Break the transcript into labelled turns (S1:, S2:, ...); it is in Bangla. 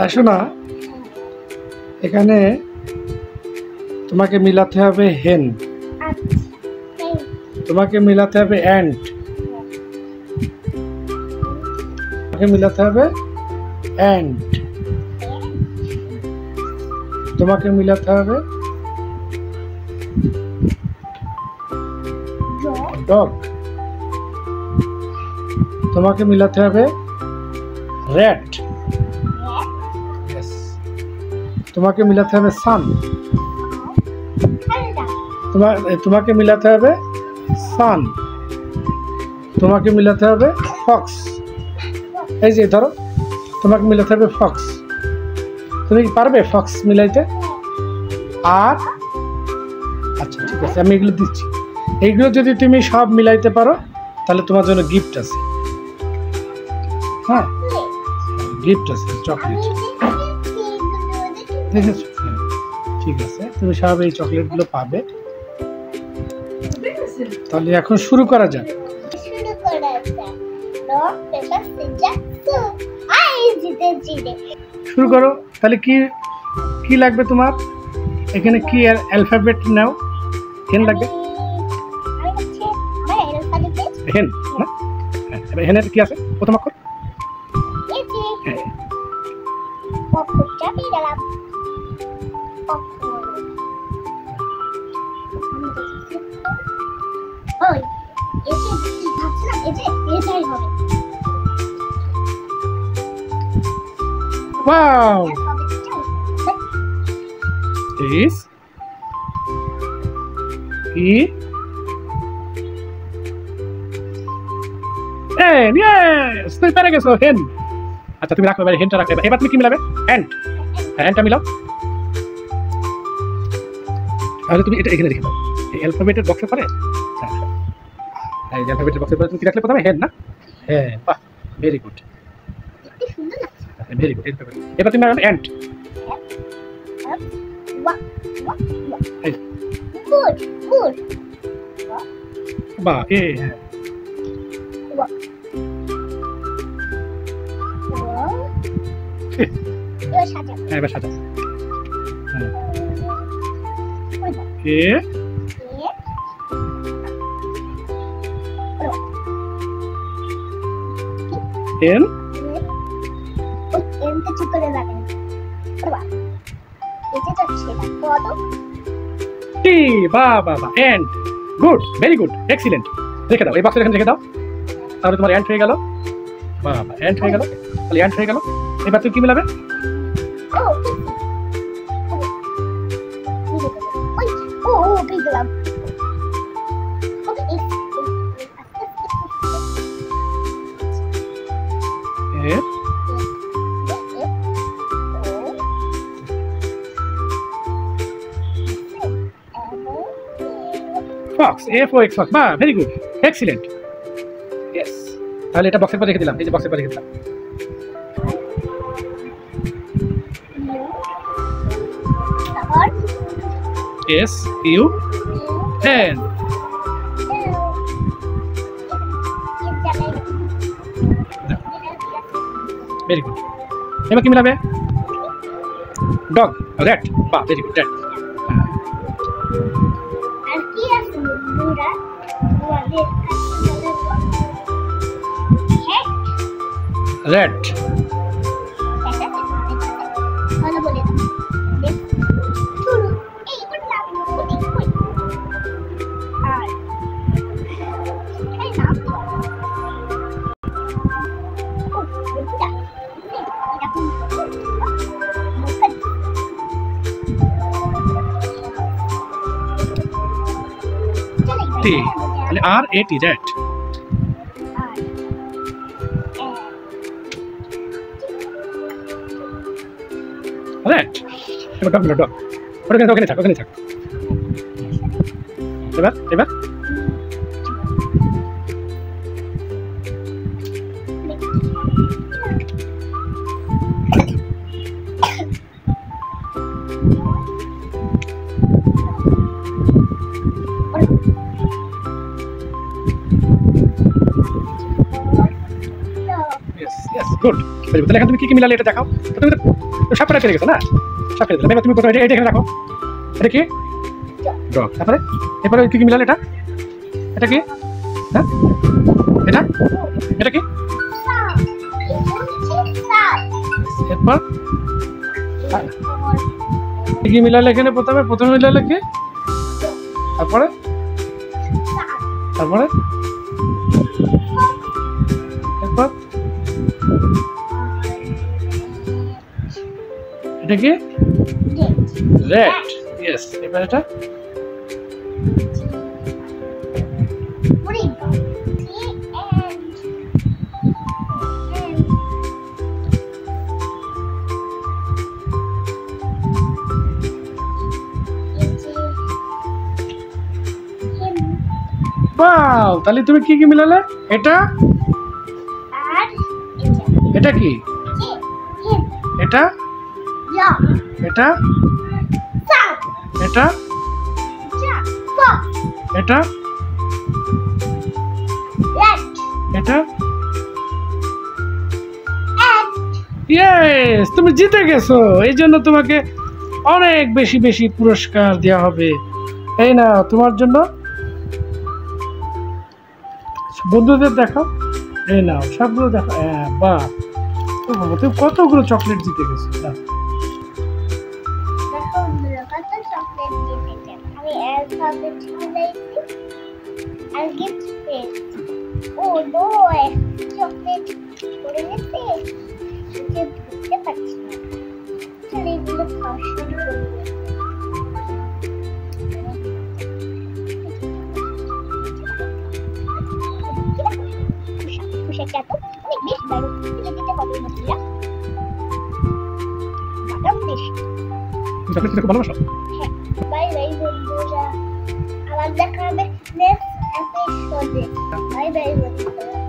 S1: আসো না, এখানে তোমাকে মিলাতে হবে হেন, তোমাকে মিলাতে হবে অ্যান্ট, তোমাকে মিলাতে হবে অ্যান্ট, তোমাকে মিলাতে হবে ডগ, তোমাকে মিলাতে হবে র্যাট, তোমাকে মিলাতে হবে সান, তোমাকে মিলাতে হবে সান, তোমাকে মিলাতে হবে ফক্স। এই যে ধরো, তোমাকে মিলাতে হবে ফক্স। তুমি কি পারবে ফক্স মিলাইতে? আর আচ্ছা ঠিক আছে, আমি এগুলো দিচ্ছি। এইগুলো যদি তুমি সব মিলাইতে পারো তাহলে তোমার জন্য গিফট আছে। হ্যাঁ, গিফট আছে, চকলেট। দেখেছো? ঠিক আছে, তুমি সব এই চকলেটগুলো পাবে। তাহলে এখন শুরু করা যাক। শুরু করো। তাহলে কি কি লাগবে তোমার? এখানে কি অ্যালফাবেট নাও? হেন লাগবে। হেন না, হেনের কি আছে প্রথম অক্ষর? Wow! Is E N? Yes! তুমি পেরে গেছো, হেন। আচ্ছা তুমি রাখো, এবার হেনটা রাখো। এবার তুমি কি মিলাবে? অ্যান্ট। অ্যান্টটা মিলাও। তাহলে তুমি এটা এখানে রেখে দাও। এই অ্যালফাবেটের বক্সে পড়ে। এই অ্যালফাবেটের বক্সে পড়ে তুমি কি রাখলে প্রথমে? হেন না? হ্যাঁ, বাহ, ভেরি গুড। Very good. এবার তুমি অ্যান্ট। বাহ, এ হ্যাঁ। এবার সাজা। A N T. বাহ বাহ বাহ, end. Good, very good, excellent. রেখে দাও, এই বক্সে এখানে রেখে দাও। তাহলে তোমার এন্ড হয়ে গেল। বাহ বাহ, এন্ড হয়ে গেল। তাহলে এন্ড হয়ে গেল। এবার তুমি কি মিলাবে? Fox, F-O-X, fox. Bah, very good, excellent. Yes. তাহলে এটা বক্সের পর রেখে দিলাম। এই যে বক্সের পর রেখে দিলাম। S U N. Very good. এবার কি মিলাবে? Dog, rat. বাহ, very good, rat. রেড। টি, তাহলে আর এ টি, রেড। রেড। এবার ডগ, ডগ। ওখানে থাক, ওখানে থাক। এবার এবার yes, good. তাহলে এখন তুমি কি কি মিলালে এটা দেখাও। তো তুমি তো সব কটা ফেলে গেছো না, সব ফেলে দিলাম। এবার তুমি প্রথমে এটা এখানে রাখো। এটা কি ডগ, তারপরে এরপরে কি কি মিলালে এটা, এটা কি, হ্যাঁ এটা, এটা কি, এরপর কি কি মিলালে এখানে, প্রথমে মিলালে কি, তারপরে তারপরে এরপর এটা কি রেড, ইয়েস। এবার এটা বাও, তাহলে তুমি কি কি মিলালে, এটা এটা কি, এটা এটা এটা এটা এটা, ইয়েস, তুমি জিতে গেছো। এই জন্য তোমাকে অনেক বেশি বেশি পুরস্কার দেওয়া হবে। এই না তোমার জন্য, বন্ধুদের দেখো, এই নাও সবগুলো দেখো। বাহ, তুমি কতগুলো চকলেট জিতে গেছো। চকলেট খেতে খুব ভালোবাসো?
S2: বাই বাই বন্ধুরা, আবার দেখা হবে নেক্সট এপিসোডে। বাই বাই বন্ধুরা।